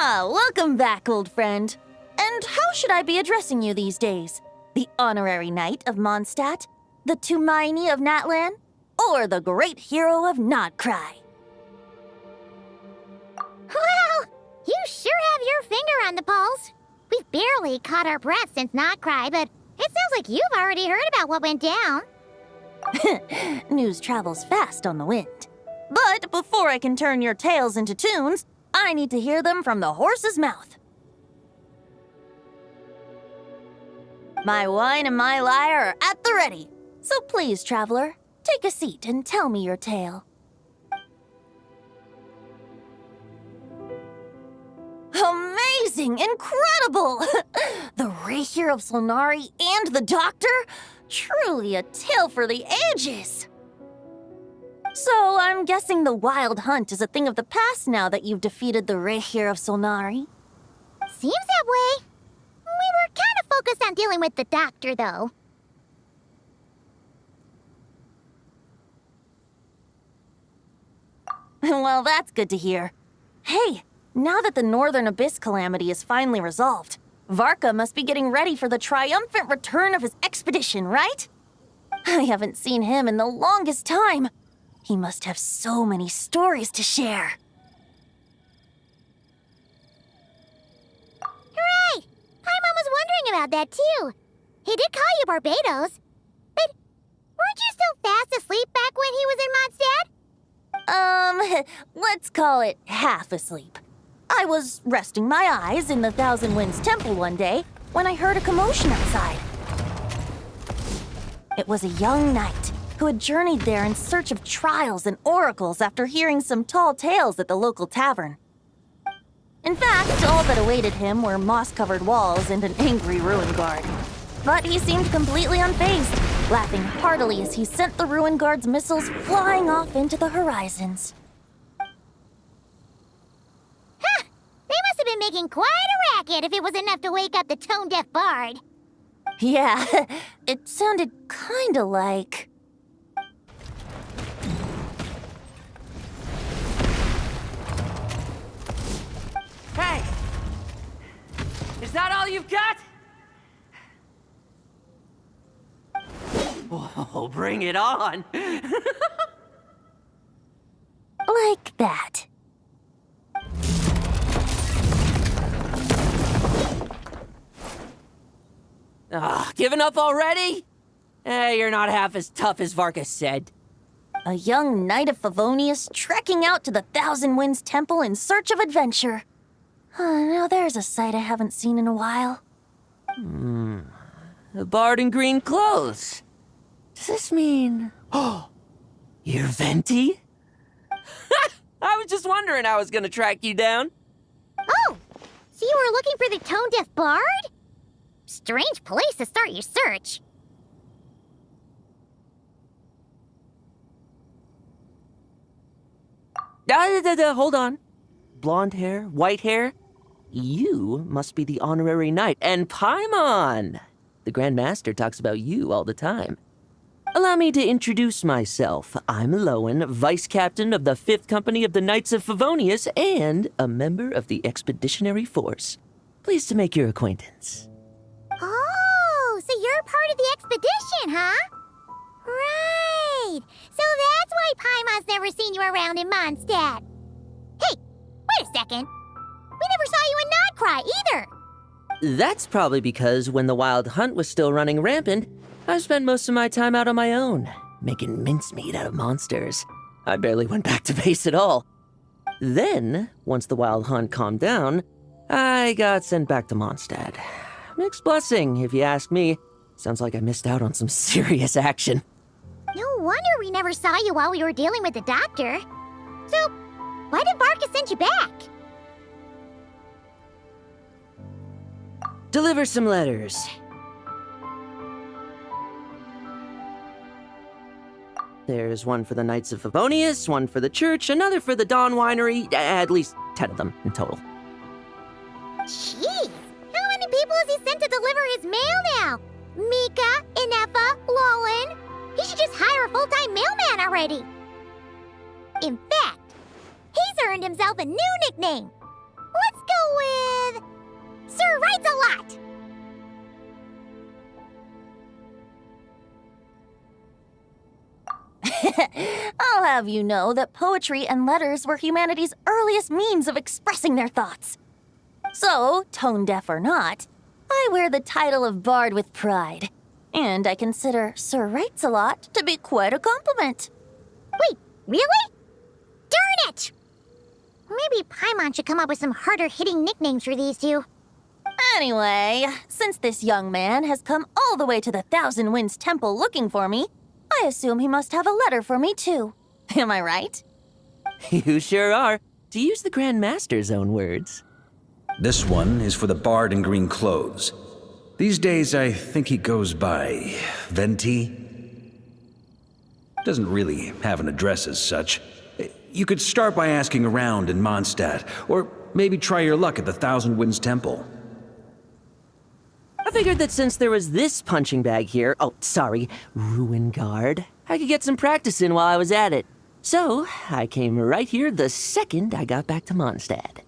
Welcome back, old friend. And how should I be addressing you these days? The honorary knight of Mondstadt? The Tumaini of Natlan? Or the great hero of Nodcry? Well, you sure have your finger on the pulse. We've barely caught our breath since Nodcry, but it sounds like you've already heard about what went down. News travels fast on the wind. But before I can turn your tales into tunes, I need to hear them from the horse's mouth. My wine and my lyre are at the ready. So please, traveler, take a seat and tell me your tale. Amazing! Incredible! The Rahier of Solnari and the Doctor? Truly a tale for the ages! So, I'm guessing the Wild Hunt is a thing of the past now that you've defeated the Rahier of Solnari? Seems that way. We were kind of focused on dealing with the Doctor, though. Well, that's good to hear. Hey, now that the Northern Abyss calamity is finally resolved, Varka must be getting ready for the triumphant return of his expedition, right? I haven't seen him in the longest time. He must have so many stories to share. Right! Paimon was wondering about that, too. He did call you Barbados. But weren't you still fast asleep back when he was in Mondstadt? Let's call it half asleep. I was resting my eyes in the Thousand Winds Temple one day when I heard a commotion outside. It was a young knight who had journeyed there in search of trials and oracles after hearing some tall tales at the local tavern. In fact, all that awaited him were moss-covered walls and an angry ruin guard. But he seemed completely unfazed, laughing heartily as he sent the ruin guard's missiles flying off into the horizons. Huh! They must have been making quite a racket if it was enough to wake up the tone-deaf bard. Yeah, it sounded kinda like... Hey! Is that all you've got? Whoa, bring it on! like that. Giving up already? You're not half as tough as Varka said. A young knight of Favonius trekking out to the Thousand Winds Temple in search of adventure. Now there's a sight I haven't seen in a while. A bard in green clothes. Does this mean... Oh, you're Venti? I was just wondering I was gonna track you down. Oh! So you were looking for the tone-deaf bard? Strange place to start your search. Hold on. Blonde hair, white hair. You must be the honorary knight, and Paimon! The Grand Master talks about you all the time. Allow me to introduce myself. I'm Lowen, Vice Captain of the 5th Company of the Knights of Favonius and a member of the Expeditionary Force. Pleased to make your acquaintance. Oh, so you're part of the expedition, huh? Right! So that's why Paimon's never seen you around in Mondstadt. Hey, wait a second. We never saw you in Nodcry either. That's probably because when the Wild Hunt was still running rampant, I spent most of my time out on my own, making mincemeat out of monsters. I barely went back to base at all. Then, once the Wild Hunt calmed down, I got sent back to Mondstadt. Mixed blessing, if you ask me. Sounds like I missed out on some serious action. No wonder we never saw you while we were dealing with the Doctor. So, why did Varka send you back? Deliver some letters. There's one for the Knights of Favonius, one for the church, another for the Dawn Winery, at least 10 of them in total. Jeez, how many people has he sent to deliver his mail now? Mika, Inefa, Lowen. He should just hire a full-time mailman already. In fact, he's earned himself a new nickname. Let's go what? I'll have you know that poetry and letters were humanity's earliest means of expressing their thoughts. So, tone deaf or not, I wear the title of Bard with pride. And I consider Sir Writes-a-Lot to be quite a compliment. Wait, really? Darn it! Maybe Paimon should come up with some harder-hitting nicknames for these two. Anyway, since this young man has come all the way to the Thousand Winds Temple looking for me, I assume he must have a letter for me too. Am I right? You sure are, to use the Grand Master's own words. This one is for the bard in green clothes. These days, I think he goes by Venti. Doesn't really have an address as such. You could start by asking around in Mondstadt, or maybe try your luck at the Thousand Winds Temple. I figured that since there was this punching bag here, Ruin Guard, I could get some practice in while I was at it. So, I came right here the second I got back to Mondstadt.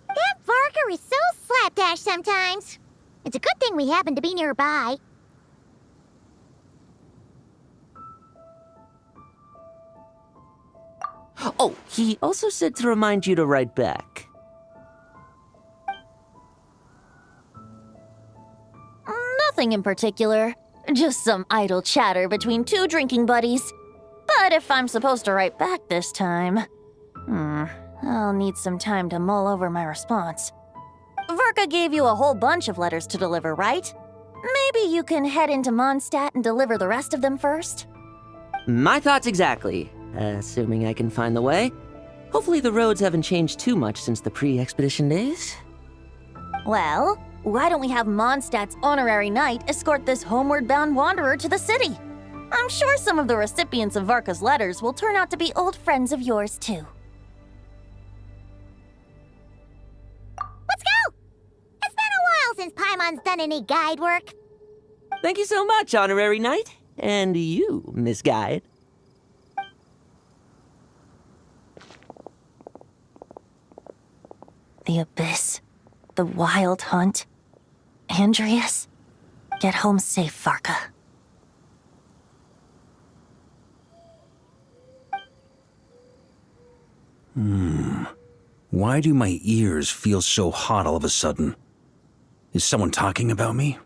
That Varka is so slapdash sometimes. It's a good thing we happen to be nearby. Oh, he also said to remind you to write back. Nothing in particular. Just some idle chatter between two drinking buddies. But if I'm supposed to write back this time... I'll need some time to mull over my response. Varka gave you a whole bunch of letters to deliver, right? Maybe you can head into Mondstadt and deliver the rest of them first? My thoughts exactly, assuming I can find the way. Hopefully the roads haven't changed too much since the pre-expedition days. Well, why don't we have Mondstadt's honorary knight escort this homeward-bound wanderer to the city? I'm sure some of the recipients of Varka's letters will turn out to be old friends of yours, too. Let's go! It's been a while since Paimon's done any guide work. Thank you so much, honorary knight. And you, Miss Guide. The Abyss. The Wild Hunt. Andreas. Get home safe, Varka. Why do my ears feel so hot all of a sudden? Is someone talking about me?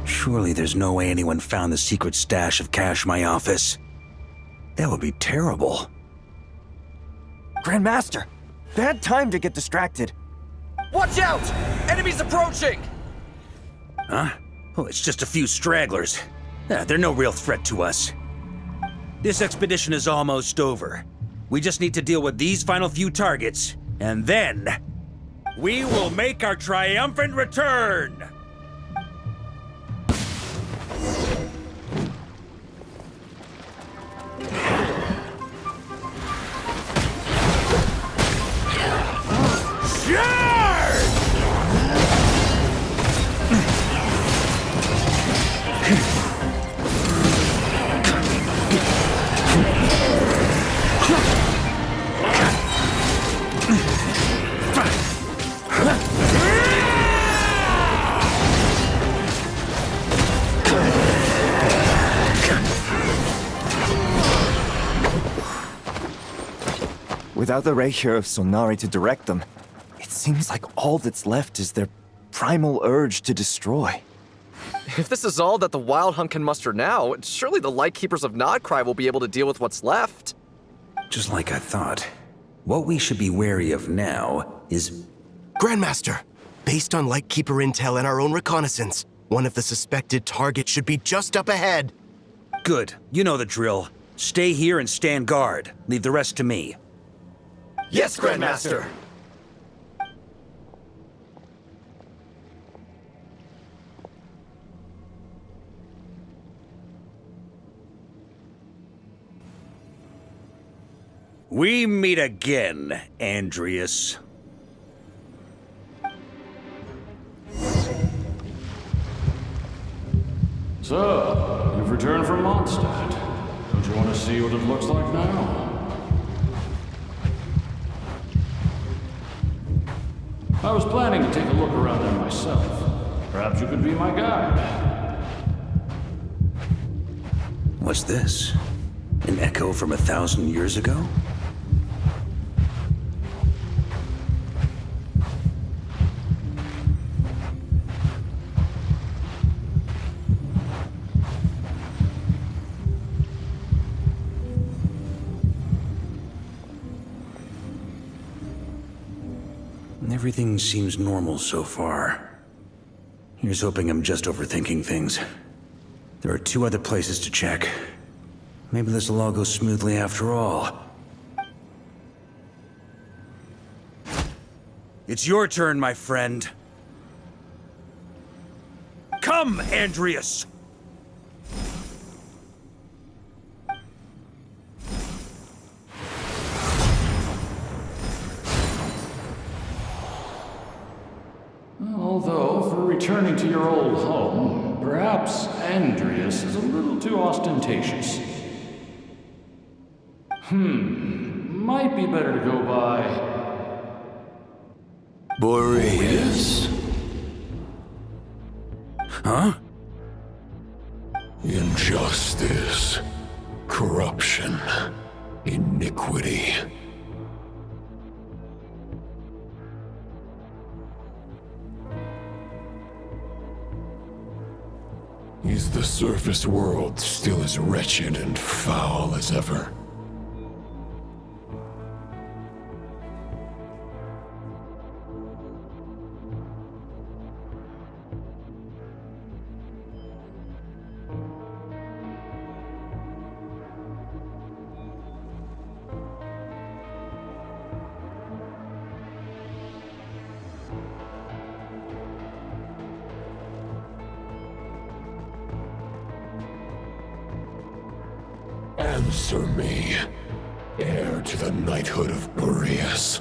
Surely there's no way anyone found the secret stash of cash in my office. That would be terrible. Grandmaster, bad time to get distracted. Watch out! Enemies approaching! Huh? Oh, it's just a few stragglers. They're no real threat to us. This expedition is almost over. We just need to deal with these final few targets, and then... we will make our triumphant return! Without the ray here of Sonari to direct them, it seems like all that's left is their primal urge to destroy. If this is all that the Wild Hunt can muster now, surely the Lightkeepers of Nodcry will be able to deal with what's left. Just like I thought. What we should be wary of now is... Grandmaster, based on Lightkeeper intel and our own reconnaissance, one of the suspected targets should be just up ahead. Good. You know the drill. Stay here and stand guard. Leave the rest to me. Yes, Grandmaster! We meet again, Andreas. So, you've returned from Mondstadt. Don't you want to see what it looks like now? I was planning to take a look around there myself. Perhaps you could be my guide. What's this? An echo from 1,000 years ago? Everything seems normal so far. Here's hoping I'm just overthinking things. There are 2 other places to check. Maybe this will all go smoothly after all. It's your turn, my friend. Come, Andreas! Although, for returning to your old home, perhaps Andreas is a little too ostentatious. Might be better to go by... Boreas. Huh? Injustice. Corruption. Iniquity. Is the surface world still as wretched and foul as ever? Answer me, heir to the knighthood of Boreas.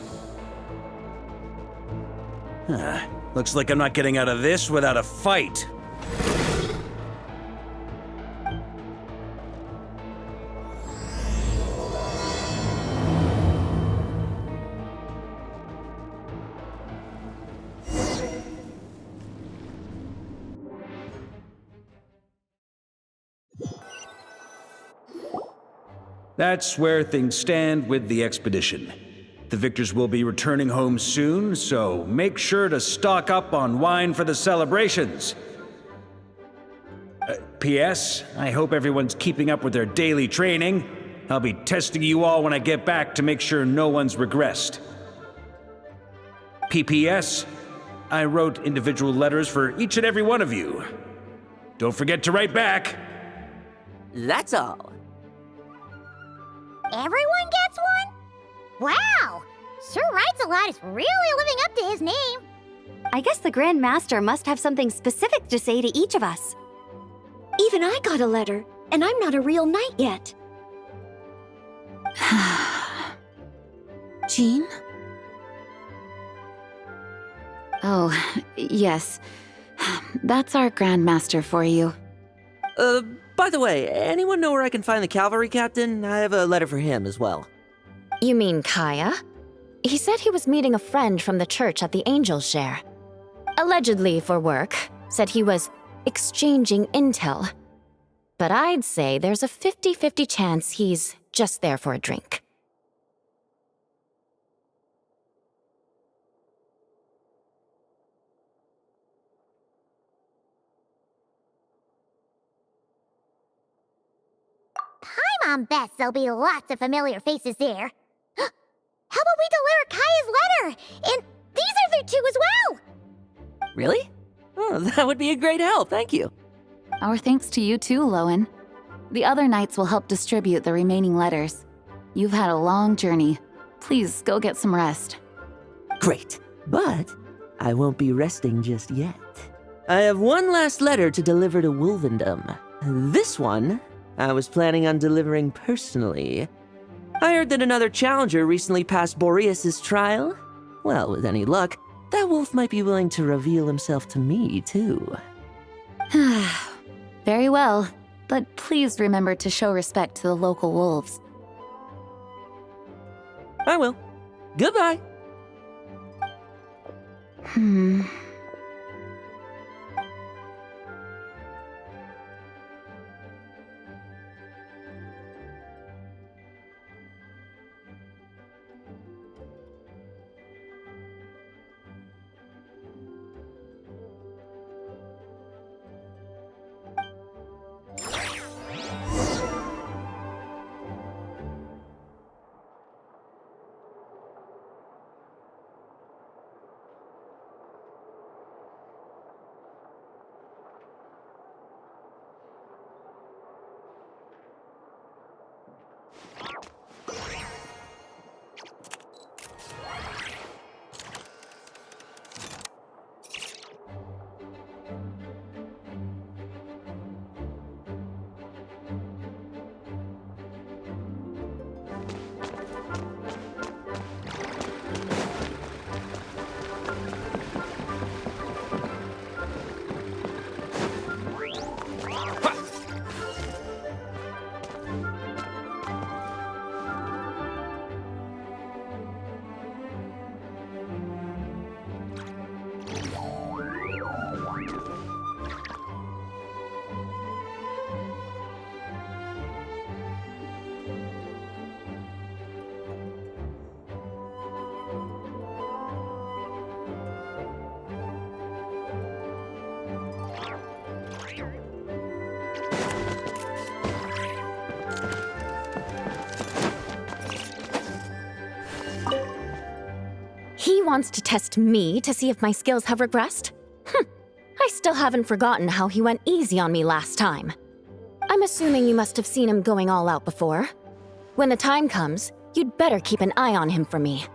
Looks like I'm not getting out of this without a fight. That's where things stand with the expedition. The victors will be returning home soon, so make sure to stock up on wine for the celebrations. P.S. I hope everyone's keeping up with their daily training. I'll be testing you all when I get back to make sure no one's regressed. P.P.S. I wrote individual letters for each and every one of you. Don't forget to write back. That's all. Everyone gets one? Wow! Sir RYZEN is really living up to his name. I guess the Grand Master must have something specific to say to each of us. Even I got a letter, and I'm not a real knight yet. Jean? Oh, yes. That's our Grand Master for you. By the way, anyone know where I can find the cavalry captain? I have a letter for him as well. You mean Kaya? He said he was meeting a friend from the church at the Angel Share. Allegedly for work. Said he was exchanging intel. But I'd say there's a 50-50 chance he's just there for a drink. Paimon bets there'll be lots of familiar faces there. How about we deliver Kaya's letter? And these other 2 as well! Really? Oh, that would be a great help, thank you. Our thanks to you too, Lowen. The other knights will help distribute the remaining letters. You've had a long journey. Please go get some rest. Great, but I won't be resting just yet. I have one last letter to deliver to Wolvendom. This one, I was planning on delivering personally. I heard that another challenger recently passed Boreas' trial. Well, with any luck, that wolf might be willing to reveal himself to me, too. Very well, but please remember to show respect to the local wolves. I will. Goodbye. He wants to test me to see if my skills have regressed? I still haven't forgotten how he went easy on me last time. I'm assuming you must have seen him going all out before. When the time comes, you'd better keep an eye on him for me.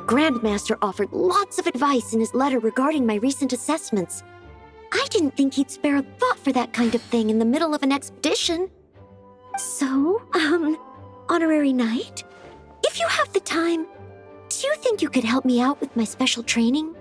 Grandmaster offered lots of advice in his letter regarding my recent assessments. I didn't think he'd spare a thought for that kind of thing in the middle of an expedition. So, Honorary Knight, if you have the time, do you think you could help me out with my special training?